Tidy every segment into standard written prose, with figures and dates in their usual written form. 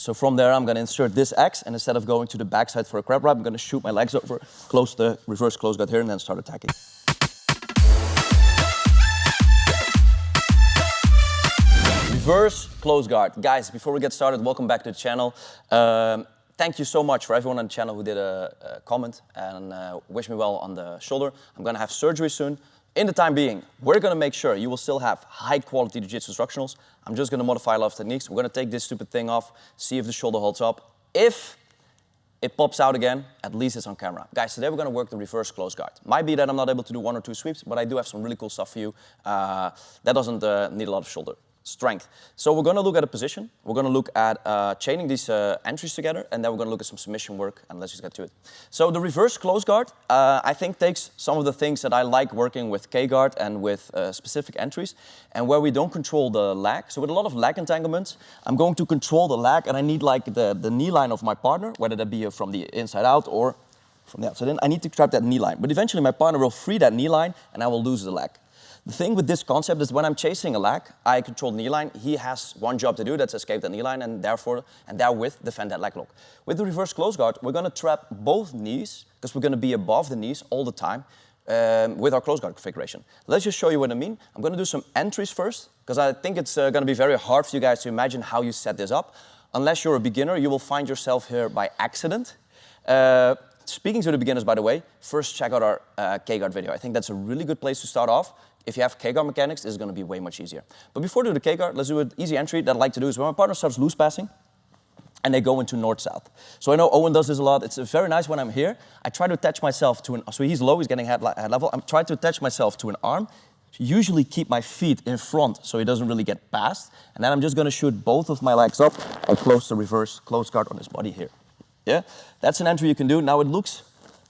So from there, I'm going to insert this X, and instead of going to the backside for a crab wrap, I'm going to shoot my legs over, close the reverse close guard here, and then start attacking. Reverse close guard. Guys, before we get started, welcome back to the channel. Thank you so much for everyone on the channel who did a comment and wish me well on the shoulder. I'm going to have surgery soon. In the time being, we're going to make sure you will still have high quality jiu-jitsu instructionals. I'm just going to modify a lot of techniques. We're going to take this stupid thing off, see if the shoulder holds up. If it pops out again, at least it's on camera. Guys, today we're going to work the reverse close guard. Might be that I'm not able to do 1 or 2 sweeps, but I do have some really cool stuff for you. That doesn't need a lot of shoulder strength. So we're going to look at a position. We're going to look at chaining these entries together, and then we're going to look at some submission work, and let's just get to it. So the reverse close guard, I think takes some of the things that I like working with K-guard and with specific entries, and where we don't control the lag. So with a lot of lag entanglements, I'm going to control the lag, and I need like the knee line of my partner, whether that be from the inside out or from the outside in. I need to trap that knee line. But eventually my partner will free that knee line, and I will lose the lag. The thing with this concept is when I'm chasing a lag, I control the knee line. He has one job to do, that's escape that knee line, and therewith defend that leg lock. With the reverse close guard, we're going to trap both knees, because we're going to be above the knees all the time with our close guard configuration. Let's just show you what I mean. I'm going to do some entries first, because I think it's going to be very hard for you guys to imagine how you set this up. Unless you're a beginner, you will find yourself here by accident. Speaking to the beginners, by the way, first check out our K-guard video. I think that's a really good place to start off. If you have K-guard mechanics, this is going to be way much easier. But before we do the K-guard, let's do an easy entry that I like to do is when my partner starts loose passing and they go into north-south. So I know Owen does this a lot. It's very nice when I'm here. I try to attach myself to so he's low, he's getting head level. I'm trying to attach myself to an arm, usually keep my feet in front so he doesn't really get past. And then I'm just going to shoot both of my legs up and close the reverse close guard on his body here. Yeah, that's an entry you can do. Now it looks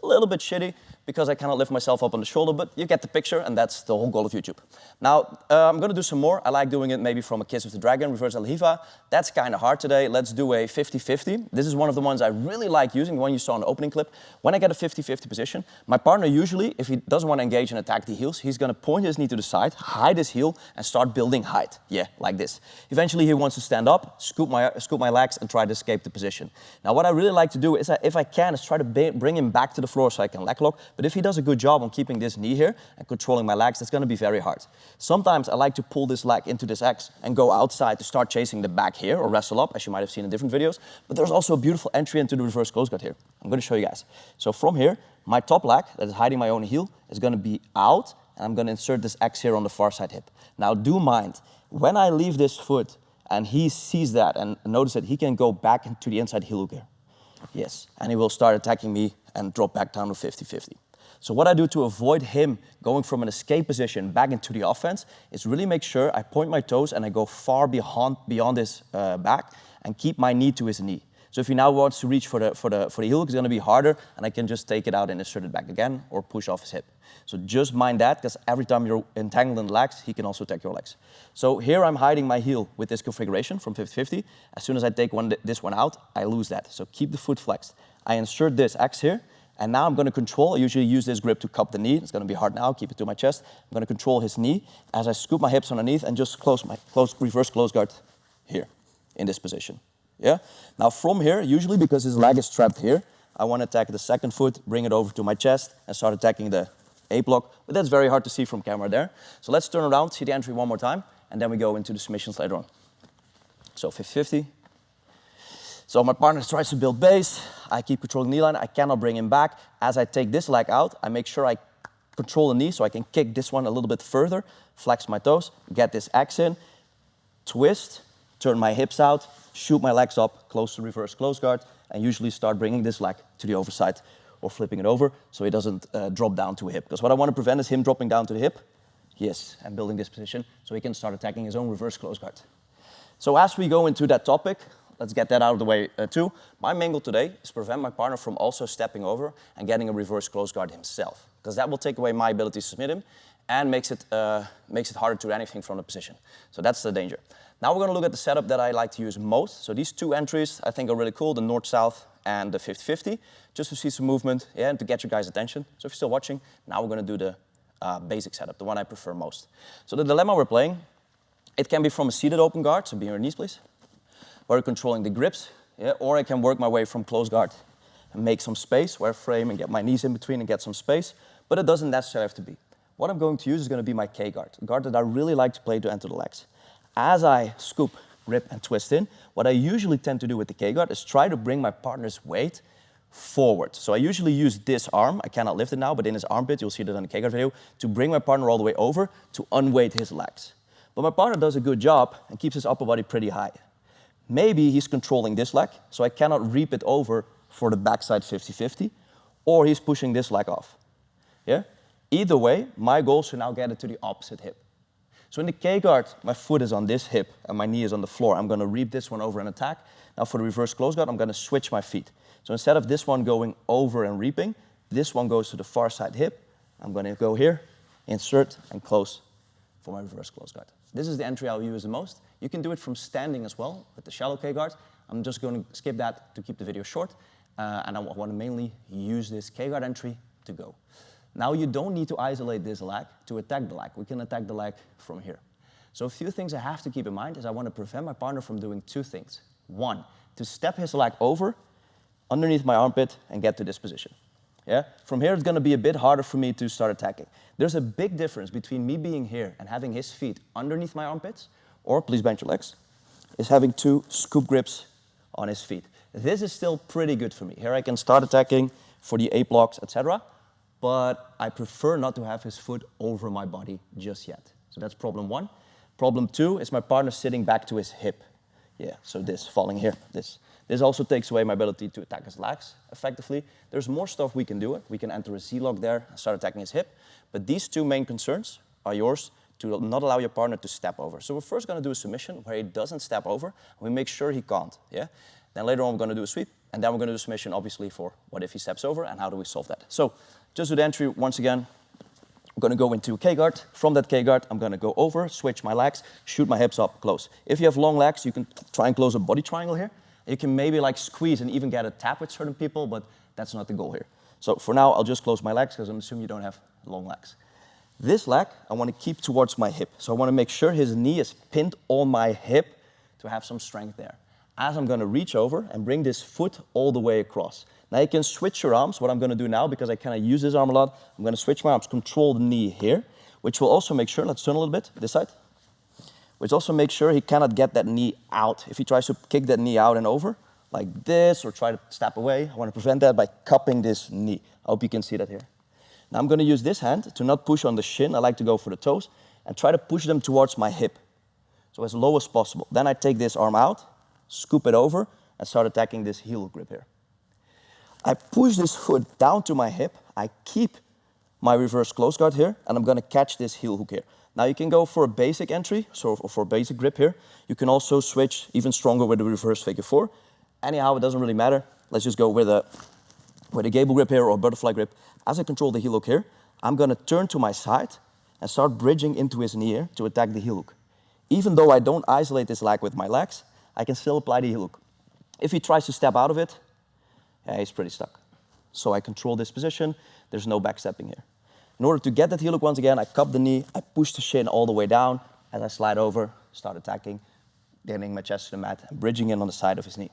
a little bit shitty because I cannot lift myself up on the shoulder, but you get the picture, and that's the whole goal of YouTube. Now, I'm going to do some more. I like doing it maybe from a Kiss of the Dragon, reverse Alhiva. That's kind of hard today. Let's do a 50-50. This is one of the ones I really like using, the one you saw in the opening clip. When I get a 50-50 position, my partner usually, if he doesn't want to engage and attack the heels, he's going to point his knee to the side, hide his heel, and start building height. Yeah, like this. Eventually, he wants to stand up, scoop my legs, and try to escape the position. Now, what I really like to do is, if I can, is try to bring him back to the floor so I can leg lock. But if he does a good job on keeping this knee here and controlling my legs, that's going to be very hard. Sometimes I like to pull this leg into this X and go outside to start chasing the back here or wrestle up, as you might have seen in different videos. But there's also a beautiful entry into the reverse close guard here. I'm going to show you guys. So from here, my top leg that is hiding my own heel is going to be out, and I'm going to insert this X here on the far side hip. Now do mind, when I leave this foot and he sees that and notice that he can go back into the inside heel hook here. Yes, and he will start attacking me and drop back down to 50-50. So what I do to avoid him going from an escape position back into the offense is really make sure I point my toes and I go far beyond his back and keep my knee to his knee. So if he now wants to reach for the heel, it's going to be harder, and I can just take it out and insert it back again or push off his hip. So just mind that, because every time you're entangled in the legs, he can also attack your legs. So here I'm hiding my heel with this configuration from 50-50. As soon as I take this one out, I lose that. So keep the foot flexed. I insert this X here. And now I'm going to control, I usually use this grip to cup the knee. It's going to be hard now, keep it to my chest. I'm going to control his knee as I scoop my hips underneath and just close my reverse close guard here in this position. Yeah? Now from here, usually because his leg is trapped here, I want to attack the second foot, bring it over to my chest and start attacking the Abe-lock. But that's very hard to see from camera there. So let's turn around, see the entry one more time, and then we go into the submissions later on. So 50-50. So my partner tries to build base. I keep controlling the knee line. I cannot bring him back. As I take this leg out, I make sure I control the knee so I can kick this one a little bit further, flex my toes, get this X in, twist, turn my hips out, shoot my legs up, close to reverse close guard, and usually start bringing this leg to the overside or flipping it over so he doesn't drop down to a hip. Because what I want to prevent is him dropping down to the hip. Yes, and building this position so he can start attacking his own reverse close guard. So as we go into that topic, let's get that out of the way too. My main goal today is to prevent my partner from also stepping over and getting a reverse close guard himself, because that will take away my ability to submit him and makes it harder to do anything from the position. So that's the danger. Now we're going to look at the setup that I like to use most. So these two entries I think are really cool, the north-south and the 50-50, just to see some movement, yeah, and to get your guys' attention. So if you're still watching, now we're going to do the basic setup, the one I prefer most. So the dilemma we're playing, it can be from a seated open guard, so be on your knees please. where I'm controlling the grips, yeah? Or I can work my way from close guard and make some space where I frame and get my knees in between and get some space, but it doesn't necessarily have to be. What I'm going to use is going to be my K guard, a guard that I really like to play to enter the legs. As I scoop, grip, and twist in, what I usually tend to do with the K guard is try to bring my partner's weight forward. So I usually use this arm, I cannot lift it now, but in his armpit, you'll see that in the K guard video, to bring my partner all the way over to unweight his legs. But my partner does a good job and keeps his upper body pretty high. Maybe he's controlling this leg, so I cannot reap it over for the backside 50-50, or he's pushing this leg off. Yeah? Either way, my goal is to now get it to the opposite hip. So in the K guard, my foot is on this hip and my knee is on the floor. I'm going to reap this one over and attack. Now for the reverse close guard, I'm going to switch my feet. So instead of this one going over and reaping, this one goes to the far side hip. I'm going to go here, insert, and close for my reverse close guard. This is the entry I'll use the most. You can do it from standing as well with the shallow K guard. I'm just going to skip that to keep the video short. And I want to mainly use this K guard entry to go. Now you don't need to isolate this leg to attack the leg. We can attack the leg from here. So a few things I have to keep in mind is I want to prevent my partner from doing two things. One, to step his leg over underneath my armpit and get to this position. Yeah? From here it's going to be a bit harder for me to start attacking. There's a big difference between me being here and having his feet underneath my armpits, or please bend your legs, is having two scoop grips on his feet. This is still pretty good for me. Here I can start attacking for the Abe-locks, etc. But I prefer not to have his foot over my body just yet. So that's problem one. Problem two is my partner sitting back to his hip. Yeah, so this, falling here, this. This also takes away my ability to attack his legs effectively. There's more stuff we can do. We can enter a Z-lock there and start attacking his hip. But these two main concerns are yours to not allow your partner to step over. So we're first going to do a submission where he doesn't step over. And we make sure he can't. Yeah? Then later on we're going to do a sweep. And then we're going to do a submission, obviously, for what if he steps over and how do we solve that. So just do the entry once again. I'm going to go into a K guard. From that K guard, I'm going to go over, switch my legs, shoot my hips up, close. If you have long legs, you can try and close a body triangle here. You can maybe like squeeze and even get a tap with certain people, but that's not the goal here. So for now, I'll just close my legs because I'm assuming you don't have long legs. This leg, I want to keep towards my hip. So I want to make sure his knee is pinned on my hip to have some strength there. As I'm going to reach over and bring this foot all the way across. Now you can switch your arms. What I'm going to do now, because I kind of use this arm a lot, I'm going to switch my arms, control the knee here, which will also make sure, let's turn a little bit, this side, which also makes sure he cannot get that knee out. If he tries to kick that knee out and over, like this, or try to step away, I want to prevent that by cupping this knee. I hope you can see that here. Now I'm going to use this hand to not push on the shin. I like to go for the toes, and try to push them towards my hip, so as low as possible. Then I take this arm out, scoop it over, and start attacking this heel grip here. I push this foot down to my hip, I keep my reverse close guard here, and I'm going to catch this heel hook here. Now you can go for a basic entry, so for a basic grip here. You can also switch even stronger with the reverse figure four. Anyhow, it doesn't really matter. Let's just go with a gable grip here or butterfly grip. As I control the heel hook here, I'm going to turn to my side and start bridging into his knee here to attack the heel hook. Even though I don't isolate this leg with my legs, I can still apply the heel hook. If he tries to step out of it, yeah, he's pretty stuck. So I control this position. There's no backstepping here. In order to get that heel hook once again, I cup the knee, I push the shin all the way down. As I slide over, start attacking, getting my chest to the mat, and bridging in on the side of his knee.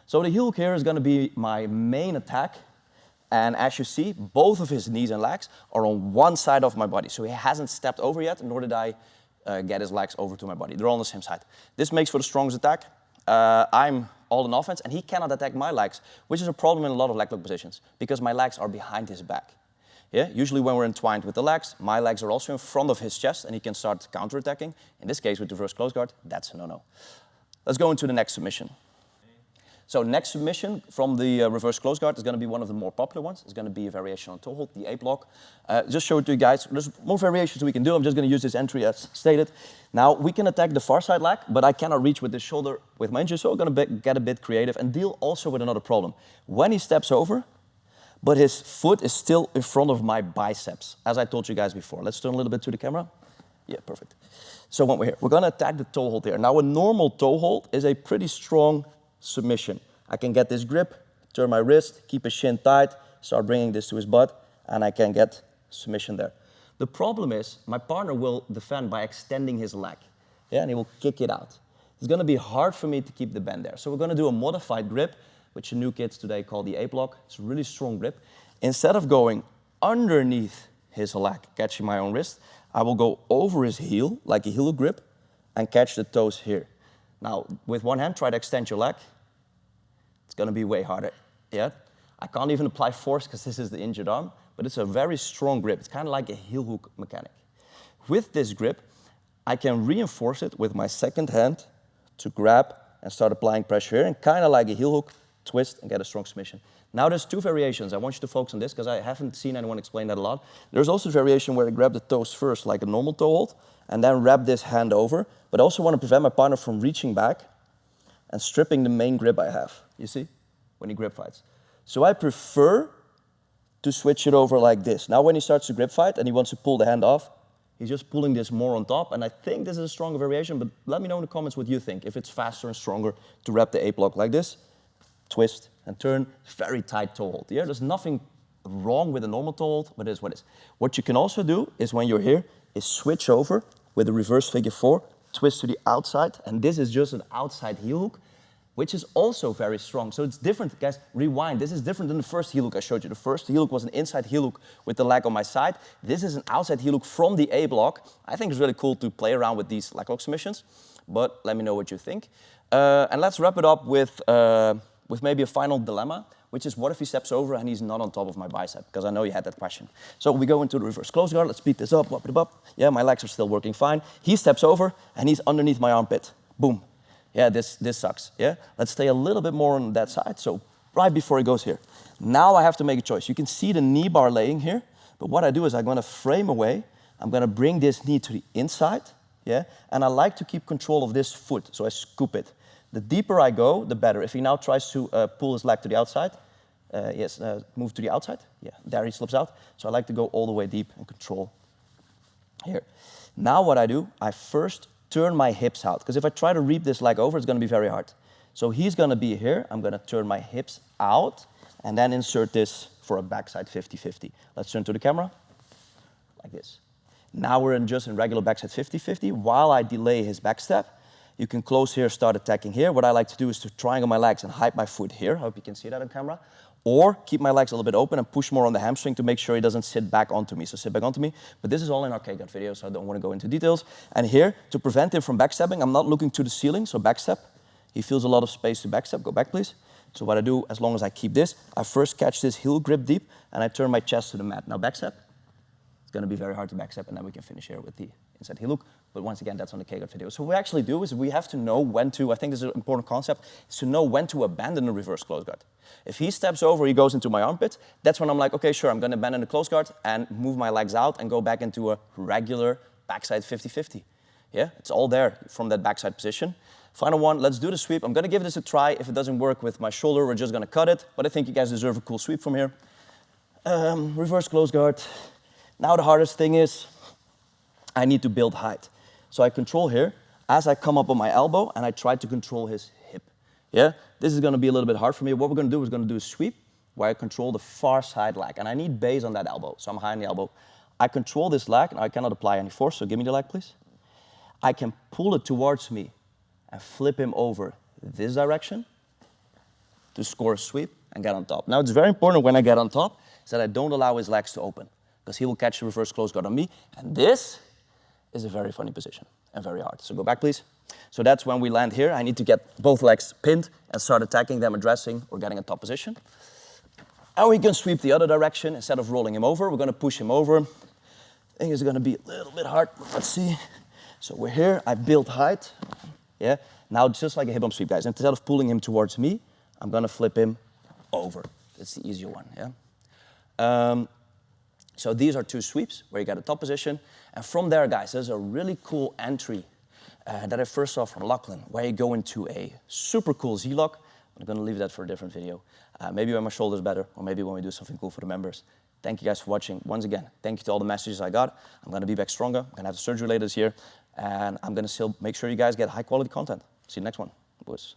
So the heel hook here is going to be my main attack. And as you see, both of his knees and legs are on one side of my body. So he hasn't stepped over yet, nor did I get his legs over to my body. They're all on the same side. This makes for the strongest attack. I'm all in offense, and he cannot attack my legs, which is a problem in a lot of leg lock positions, because my legs are behind his back. Yeah? Usually when we're entwined with the legs, my legs are also in front of his chest, and he can start counterattacking. In this case, with the reverse close guard, that's a no-no. Let's go into the next submission. So next submission from the reverse close guard is going to be one of the more popular ones. It's going to be a variation on toe hold, the Abe-lock. Just show it to you guys. There's more variations we can do. I'm just going to use this entry as stated. Now, we can attack the far side leg, but I cannot reach with this shoulder with my injury, so I'm going to get a bit creative and deal also with another problem. When he steps over, but his foot is still in front of my biceps, as I told you guys before. Let's turn a little bit to the camera. Yeah, perfect. So when we're here, we're going to attack the toe hold here. Now, a normal toe hold is a pretty strong submission. I can get this grip, turn my wrist, keep his shin tight, start bringing this to his butt, and I can get submission there. The problem is my partner will defend by extending his leg, yeah, and he will kick it out. it's gonna be hard for me to keep the bend there. So we're gonna do a modified grip, which the new kids today call the Abe-lock. It's a really strong grip. Instead of going underneath his leg, catching my own wrist, I will go over his heel, like a heel hook grip, and catch the toes here. Now, with one hand, try to extend your leg. It's gonna be way harder, yeah? I can't even apply force because this is the injured arm, but it's a very strong grip. It's kind of like a heel hook mechanic. With this grip, I can reinforce it with my second hand to grab and start applying pressure here, and kind of like a heel hook, twist and get a strong submission. Now there's two variations. I want you to focus on this because I haven't seen anyone explain that a lot. There's also a variation where I grab the toes first like a normal toe hold and then wrap this hand over, but I also want to prevent my partner from reaching back and stripping the main grip I have, you see, when he grip fights. So I prefer to switch it over like this. Now when he starts to grip fight and he wants to pull the hand off, he's just pulling this more on top, and I think this is a stronger variation, but let me know in the comments what you think, if it's faster and stronger to wrap the Abe-lock like this, twist and turn, very tight toe hold. Yeah, there's nothing wrong with a normal toe hold, but it is what it is. What you can also do is when you're here, is switch over with a reverse figure 4, twist to the outside, and this is just an outside heel hook, which is also very strong. So it's different, guys, rewind. This is different than the first heel hook I showed you. The first heel hook was an inside heel hook with the leg on my side. This is an outside heel hook from the Abe-lock. I think it's really cool to play around with these leglock submissions, but let me know what you think. And let's wrap it up with maybe a final dilemma, which is what if he steps over and he's not on top of my bicep? Because I know you had that question. So we go into the reverse close guard. Let's speed this up, whoop it up. Yeah, my legs are still working fine. He steps over and he's underneath my armpit. Boom. Yeah, this sucks, yeah? Let's stay a little bit more on that side, so right before he goes here. Now I have to make a choice. You can see the knee bar laying here, but what I do is I'm gonna frame away, I'm gonna bring this knee to the inside, yeah? And I like to keep control of this foot, so I scoop it. The deeper I go, the better. If he now tries to pull his leg to the outside, move to the outside, yeah, there he slips out. So I like to go all the way deep and control here. Now what I do, I first turn my hips out, because if I try to reap this leg over, it's gonna be very hard. So he's gonna be here, I'm gonna turn my hips out, and then insert this for a backside 50-50. Let's turn to the camera, like this. Now we're just in regular backside 50-50. While I delay his back step, you can close here, start attacking here. What I like to do is to triangle my legs and hide my foot here. I hope you can see that on camera. Or keep my legs a little bit open and push more on the hamstring to make sure he doesn't sit back onto me. So sit back onto me. But this is all in our K-guard video, so I don't want to go into details. And here, to prevent him from backstepping, I'm not looking to the ceiling, so backstep. He feels a lot of space to backstep. Go back, please. So what I do, as long as I keep this, I first catch this heel grip deep, and I turn my chest to the mat. Now backstep. It's going to be very hard to backstep, and then we can finish here with the inside heel hook. But once again, that's on the K-guard video. So what we actually do is we have to know when to, I think this is an important concept, is to know when to abandon the reverse close guard. If he steps over, he goes into my armpit, that's when I'm like, okay, sure, I'm going to abandon the close guard and move my legs out and go back into a regular backside 50-50. Yeah, it's all there from that backside position. Final one, let's do the sweep. I'm going to give this a try. If it doesn't work with my shoulder, we're just going to cut it. But I think you guys deserve a cool sweep from here. Reverse close guard. Now the hardest thing is I need to build height. So I control here as I come up on my elbow and I try to control his hip. Yeah, this is going to be a little bit hard for me. What we're going to do is going to do a sweep where I control the far side leg. And I need base on that elbow, so I'm high on the elbow. I control this leg and I cannot apply any force, so give me the leg, please. I can pull it towards me and flip him over this direction to score a sweep and get on top. Now it's very important when I get on top is that I don't allow his legs to open, because he will catch the reverse close guard on me, and this is a very funny position and very hard. So go back, please. So that's when we land here. I need to get both legs pinned and start attacking them, addressing or getting a top position. And we can sweep the other direction. Instead of rolling him over, we're going to push him over. I think it's going to be a little bit hard. Let's see. So we're here. I built height. Yeah. Now just like a hip bump sweep, guys. Instead of pulling him towards me, I'm going to flip him over. That's the easier one. Yeah. So these are two sweeps where you get a top position. And from there, guys, there's a really cool entry that I first saw from Lachlan, where you go into a super cool Z-lock. I'm going to leave that for a different video. Maybe when my shoulder's better, or maybe when we do something cool for the members. Thank you guys for watching. Once again, thank you to all the messages I got. I'm going to be back stronger. I'm going to have the surgery later this year. And I'm going to still make sure you guys get high quality content. See you next one. Boys.